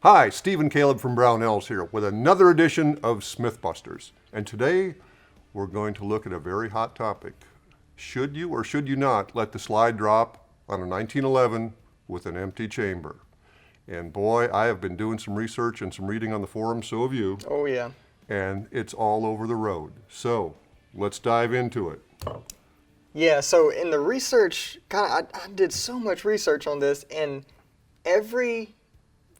Hi, Steve and Caleb from Brownells here with another edition of Smyth Busters. And today we're going to look at a very hot topic. Should you or should you not let the slide drop on a 1911 with an empty chamber? And boy, I have been doing some research and some reading on the forums, so have you. Oh yeah. And it's all over the road. So let's dive into it. Yeah, so in the research, I did so much research on this, and every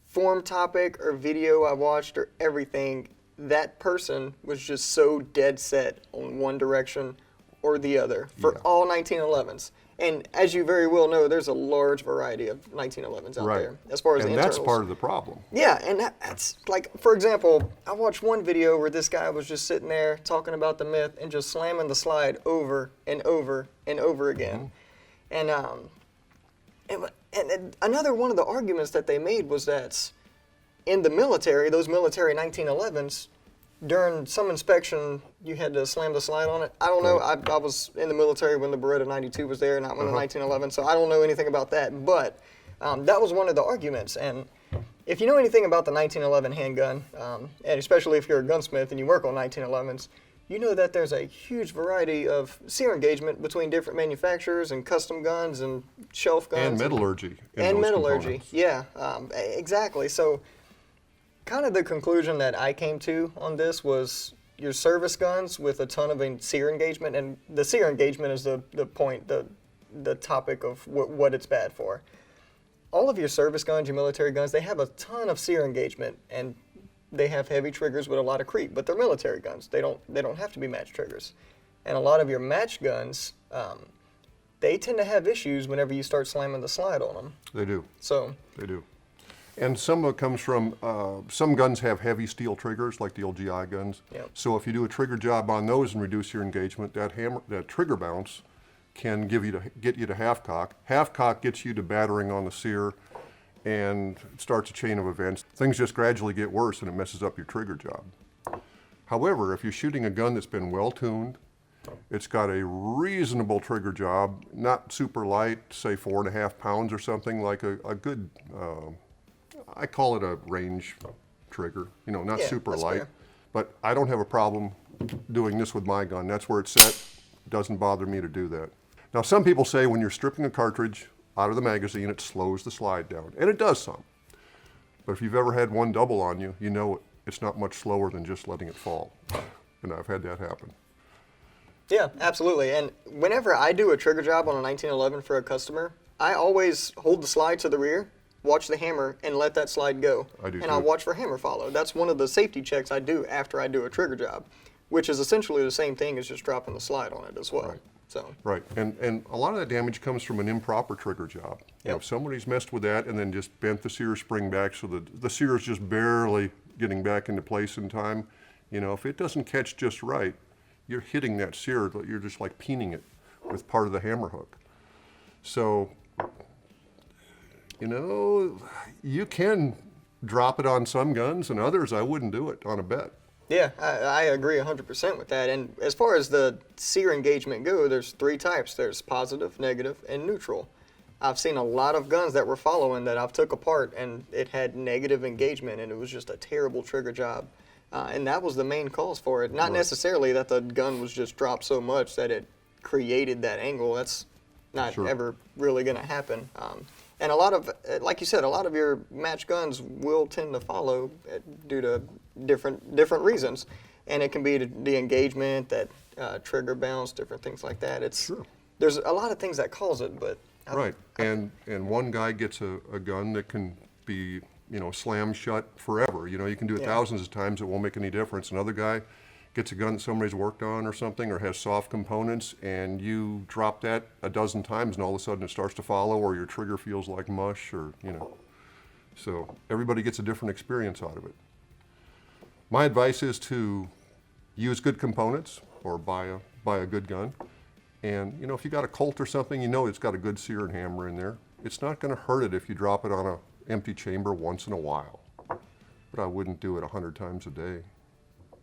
forum topic or video I watched or everything, that person was just so dead set on one direction or the other for all 1911s. And as you very well know, there's a large variety of 1911s out there as far as and internals. that's part of the problem. Yeah, and that's like, for example, I watched one video where this guy was just sitting there talking about the myth and just slamming the slide over and over and over again. And another one of the arguments that they made was that in the military, those military 1911s, during some inspection, you had to slam the slide on it. I don't know. I was in the military when the Beretta 92 was there, not when the 1911, so I don't know anything about that. But that was one of the arguments. And if you know anything about the 1911 handgun, and especially if you're a gunsmith and you work on 1911s, you know that there's a huge variety of sear engagement between different manufacturers and custom guns and shelf guns. And metallurgy. And metallurgy, components. yeah, exactly. So kind of the conclusion that I came to on this was your service guns with a ton of sear engagement, and the sear engagement is the point, the topic of what it's bad for. All of your service guns, your military guns, they have a ton of sear engagement, and they have heavy triggers with a lot of creep, but they're military guns. They don't have to be match triggers. And a lot of your match guns, they tend to have issues whenever you start slamming the slide on them. They do. So they do. And some of it comes from, some guns have heavy steel triggers, like the old GI guns. Yep. So if you do a trigger job on those and reduce your engagement, that trigger bounce can get you to half cock. Half cock gets you to battering on the sear, and it starts a chain of events. Things just gradually get worse, and it messes up your trigger job. However, if you're shooting a gun that's been well tuned, it's got a reasonable trigger job, not super light, say 4.5 pounds or something, like a good, I call it a range trigger, not super light. Fair. But I don't have a problem doing this with my gun. That's where it's set. It doesn't bother me to do that. Now, some people say when you're stripping a cartridge out of the magazine, it slows the slide down, and it does some. But if you've ever had one double on you, you know it's not much slower than just letting it fall. And I've had that happen. yeah, absolutely. And whenever I do a trigger job on a 1911 for a customer, I always hold the slide to the rear, watch the hammer, and let that slide go. I do and too. I'll watch for hammer follow. That's one of the safety checks I do after I do a trigger job, which is essentially the same thing as just dropping the slide on it as well. Right. So Right, and a lot of that damage comes from an improper trigger job. If somebody's messed with that and then just bent the sear spring back so the sear is just barely getting back into place in time, if it doesn't catch just right, you're hitting that sear, you're just like peening it with part of the hammer hook. So, you can drop it on some guns, and others I wouldn't do it on a bet. yeah, I agree 100% with that. And as far as the sear engagement go, there's 3 types. There's positive, negative, and neutral. I've seen a lot of guns that were following that I've took apart, and it had negative engagement, and it was just a terrible trigger job. And that was the main cause for it. Not necessarily that the gun was just dropped so much that it created that angle. That's not ever really going to happen. And a lot of, like you said, a lot of your match guns will tend to follow due to different reasons. And it can be the engagement, that trigger bounce, different things like that. There's a lot of things that cause it, but... And one guy gets a gun that can be, slammed shut forever. You can do it thousands of times, it won't make any difference. Another guy gets a gun that somebody's worked on or something, or has soft components, and you drop that a dozen times, and all of a sudden it starts to follow, or your trigger feels like mush, or, So everybody gets a different experience out of it. My advice is to use good components, or buy a good gun. And, if you got a Colt or something, it's got a good sear and hammer in there. It's not going to hurt it if you drop it on an empty chamber once in a while. But I wouldn't do it 100 times a day.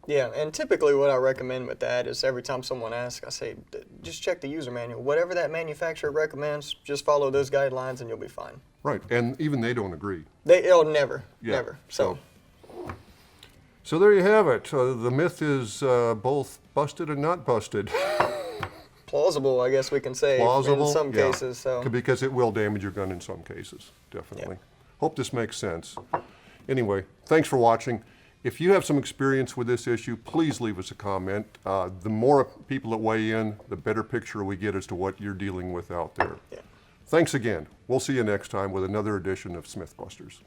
Yeah, and typically what I recommend with that is every time someone asks, I say, just check the user manual. Whatever that manufacturer recommends, just follow those guidelines and you'll be fine. Right, and even they don't agree. It'll never, Yeah, never. So So there you have it. The myth is both busted and not busted. plausible, I guess we can say, Plausible, in some yeah. cases. So Because it will damage your gun in some cases, definitely. Hope this makes sense. Anyway, thanks for watching. If you have some experience with this issue, please leave us a comment. The more people that weigh in, the better picture we get as to what you're dealing with out there. Yeah. Thanks again. We'll see you next time with another edition of Smythbusters.